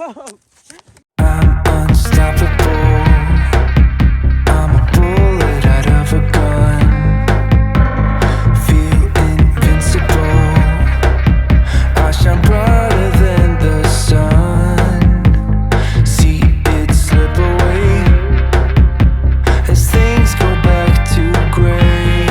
I'm unstoppable. I'm a bullet out of a gun. Feel invincible. I shine brighter than the sun. See it slip away as things go back to gray.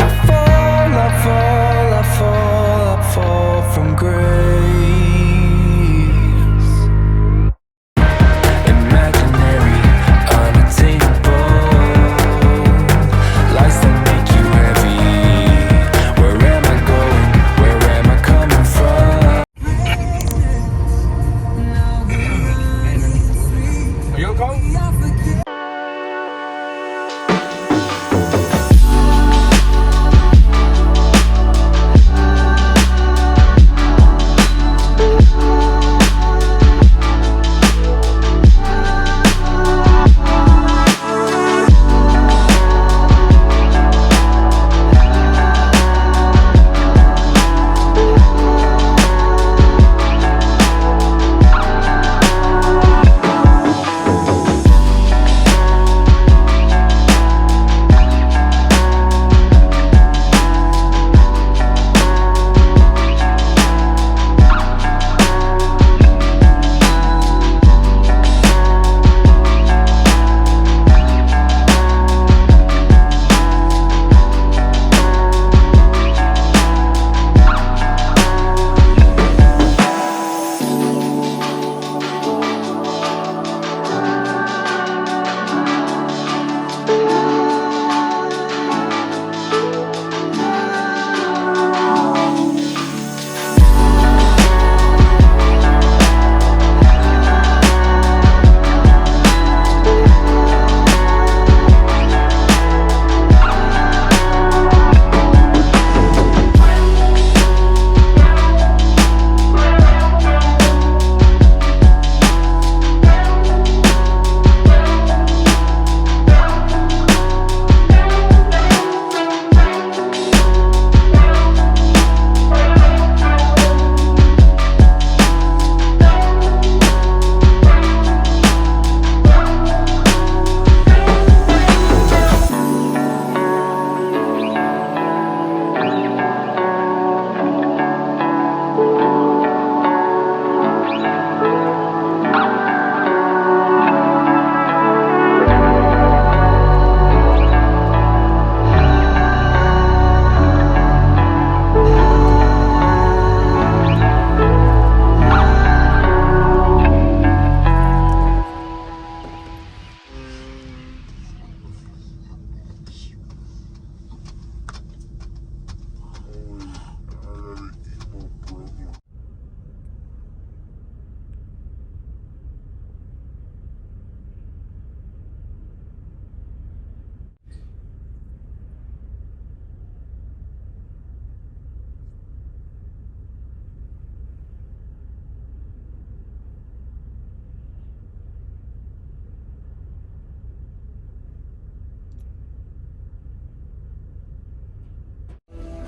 I fall, I fall, I fall, I fall from grace. Imaginary, unattainable, lies that make you heavy. Where am I going? Where am I coming from? Are you okay?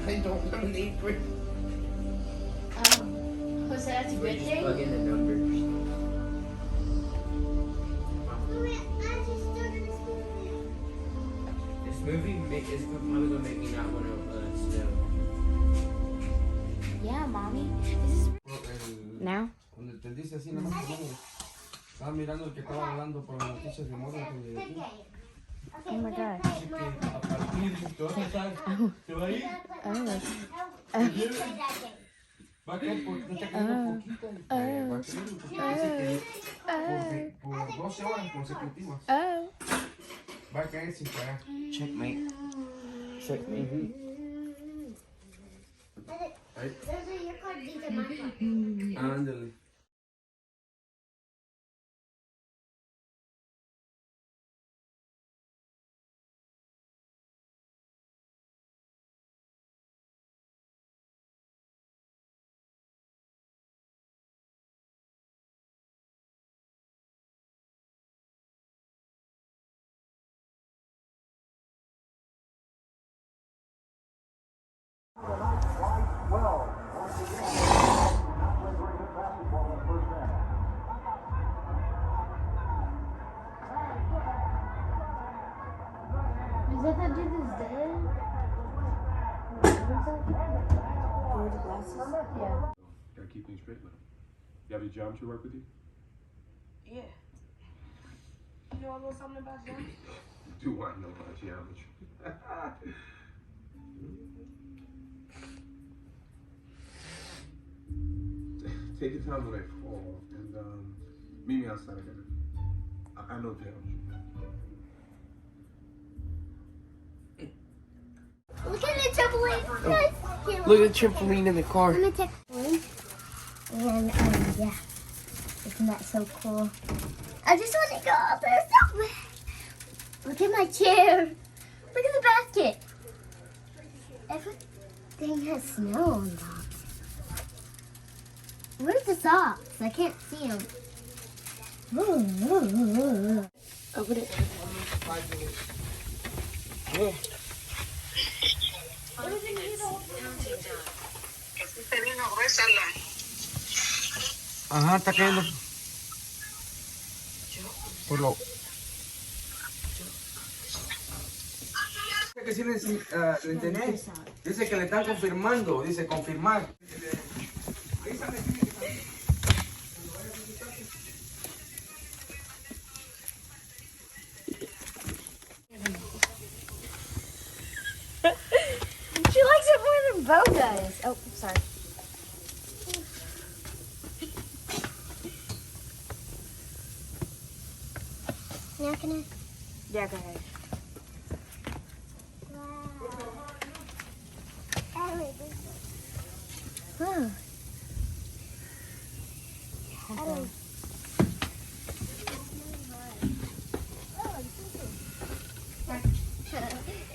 I don't want an apron. So that's a good thing? Plug in the numbers. This movie is probably gonna make me not want to snow. Yeah, mommy. This is now. Cuando te dice así, nada más estaba mirando el que estaba hablando por las noticias de moda de aquí. Oh my god. Dice que a partir de que vas a estar, ¿te va a ir? Va a caer porque está cayendo poquito. Va a caer porque dice que por 12 horas consecutivas. Va a caer sin parar. Checkmate. Checkmate. Ándale. that dude is dead? Yeah. Gotta keep things straight with him. You have your geometry work with you? Yeah. You know a little something about geometry? Do I know about geometry? Take your time when they fall and meet me outside again. I know geometry. Look at the trampoline. Guys, here, Look at the trampoline in the car. I'm gonna take one. And yeah, isn't that so cool? I just want to go up there so bad. Look at my chair. Look at the basket. Everything has snow on top. Where's the socks? I can't see them. Open it. Ajá, está cayendo. Por lo. Que sí le entendés. Dice que le están confirmando. Dice confirmar. She likes it more than Bo does. Oh, sorry. Now can I? Yeah, go ahead. Wow.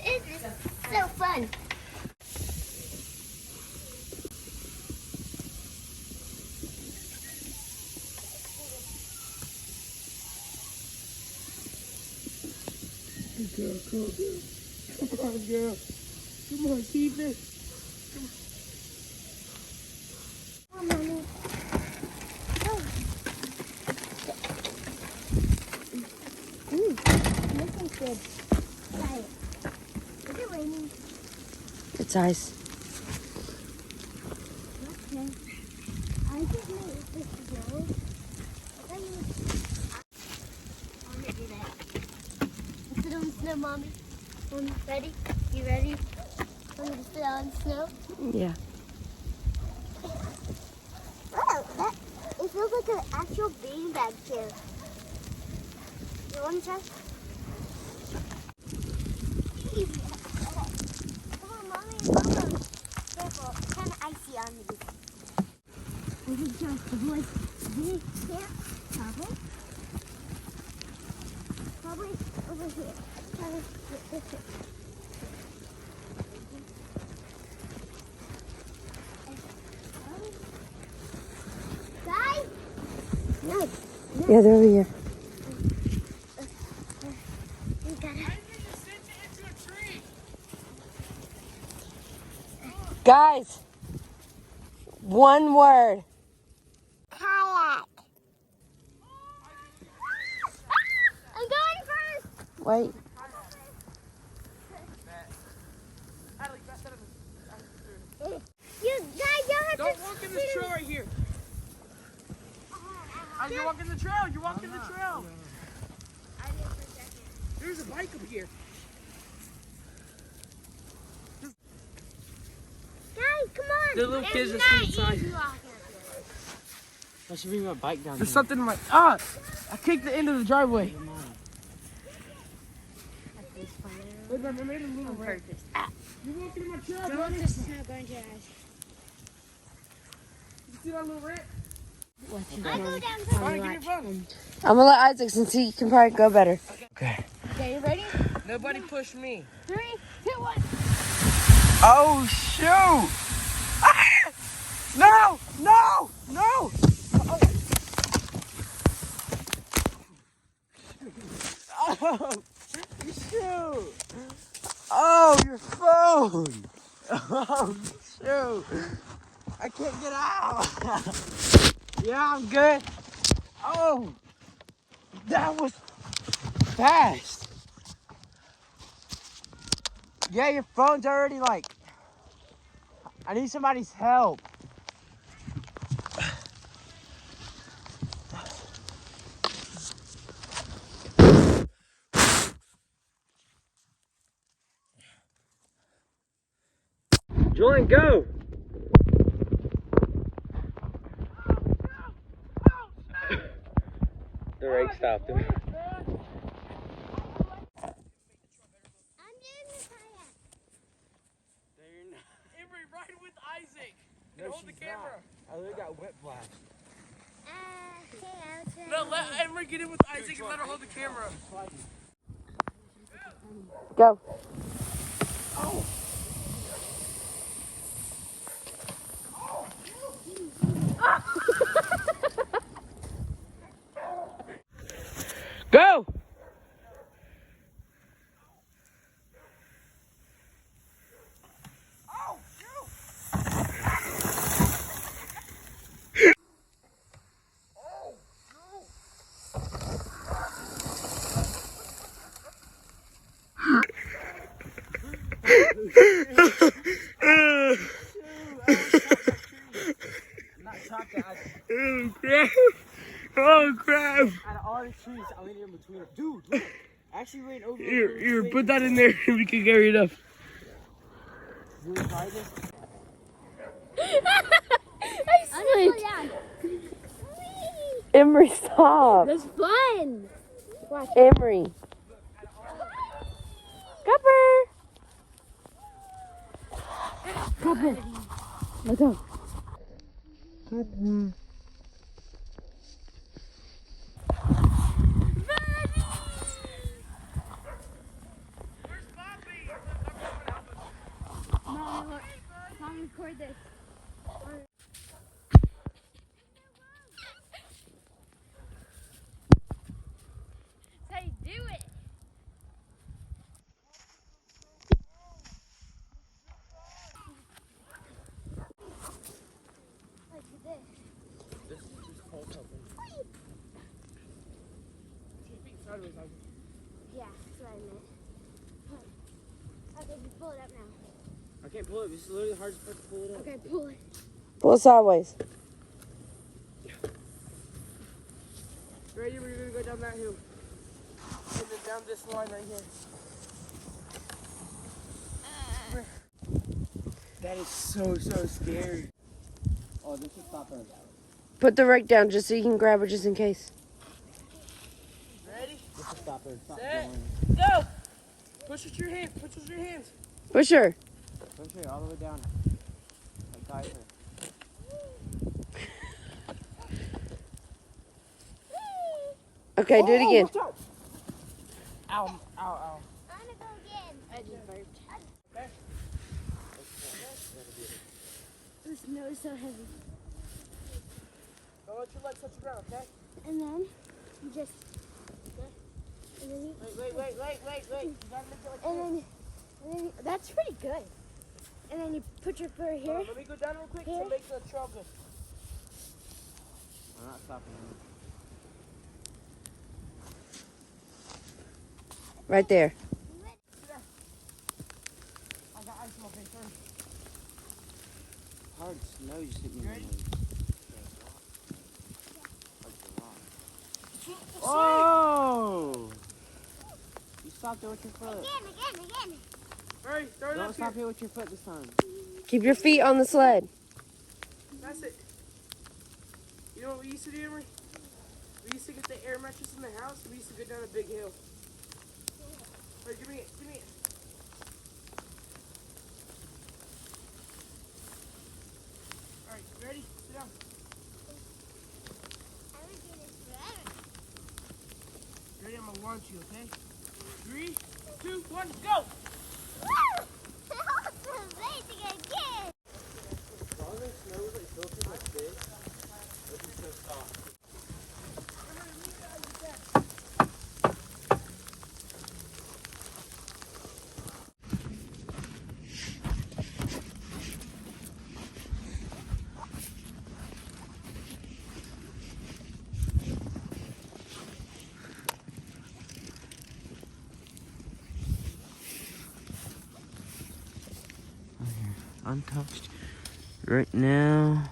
It's so fun. Come on, keep it. Come on, Mommy. Oh. This one's good. Try it. Is it raining? It's ice. Okay. I just made this snow. I want to do that. Sit on the snow, Mommy. Ready? You ready? Want me to sit on the snow? Yeah. Wow, it feels like an actual beanbag chair. You want to try? Come on, Mommy. Careful, it's kind of icy on me. We can jump the boys. We can't travel. Probably over here. Try to get this way. Guys? No. Yeah, they're over here. We gotta. Guys, one word. Kayak. I'm going first. Wait. You guys don't have Don't to walk in this trail right here. You're walking the trail. You're walking the trail. There's a bike up here. Guys, come on. The little kids It's are not inside. easy walking up here. I should bring my bike down There's here. something in my I kicked the end of the driveway. Wait, I made a little wreck. You're walking in my trail, buddy. You see that little wreck? I go down first. Fine, give me a phone. I'm gonna let Isaac since he can probably go better. Okay. Okay, you ready? Nobody push me. 3, 2, 1. Oh shoot! Ah! No! No! No! Oh shoot! Oh, your phone! Oh shoot! I can't get out! Yeah, I'm good. Oh, that was fast. Yeah, your phone's already like. I need somebody's help. Julian, go! The rake stopped him. I'm doing the kayak. Emery, ride with Isaac. And hold the camera. I literally got whiplash. Okay, No, let Emery get in with Isaac and let her hold the camera. Go. Go! Oh crap! Oh crap! Out of all the trees, I leaned in between them. Dude, look. I actually ran over. Here, put that in there and we can carry it up. You want to try this? I slid. Emery, stop. That's fun. Emery. Copper. Copper. Let's go. Mom, record this. That's how you do it. Like this. Yeah, that's what I meant. Okay, just pull it up now. I can't pull it. It's literally hard to pull it up. Okay, pull it. Pull it sideways. Ready? We're gonna go down that hill. And then down this line right here. That is so scary. Oh, this is stop there. Put the rake down just so you can grab it just in case. Ready? This is stop there. Stop Set. going. Go! Push with your hands. Push with your hands. Push her. Push it all the way down. Like guide her. Okay, do it again. Watch out. Ow, ow, ow. I'm gonna go again. I just burped. The snow is so heavy. Don't let your legs touch the ground, okay? And then you just. And then you. Wait. You gotta make it like And then that's pretty good. And then you put your foot here. Let me go down real quick Here. to make the trail good. I'm not stopping him. Right there. I got ice in my face. Hurry. Hard snow just hit me. Ready? Oh! You stopped it with your foot. Again. Hurry, throw it Don't up stop here. it with your foot this time. Keep your feet on the sled. That's it. You know what we used to do, Emery? We used to get the air mattress in the house and we used to go down a big hill. Hurry, give me it. Alright, ready? Sit down. Ready? I'm gonna launch you, okay? 3, 2, 1, go! untouched. Right now,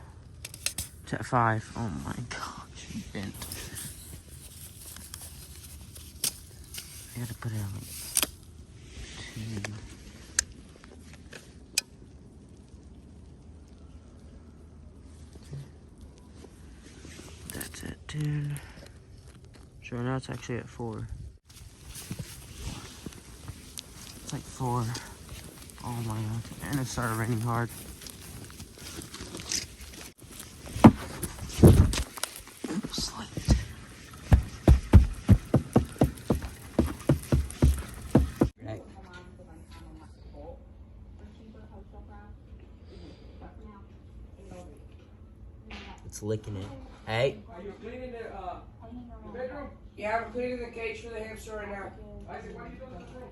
it's at 5. Oh my gosh, she bent. I gotta put it on like 2. That's at 10. So now it's actually at 4. It's like 4. Oh my god. And it started raining hard. Slipped. Right. It's licking it. Hey. Are you cleaning the bedroom? Yeah, I'm cleaning the cage for the hamster right now. Isaac, what are you doing in this room?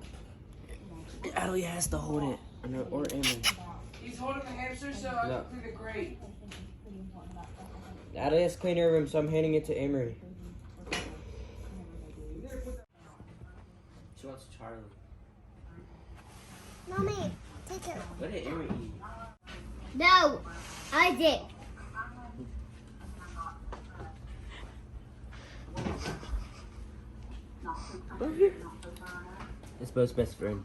Adley has to hold it. Or Emery. He's holding the hamster so I can clean the crate. Adley has to clean her room, so I'm handing it to Emery. She wants Charlie. Mommy, take her. What did Emery eat? No, I did. It's Bo's best friend.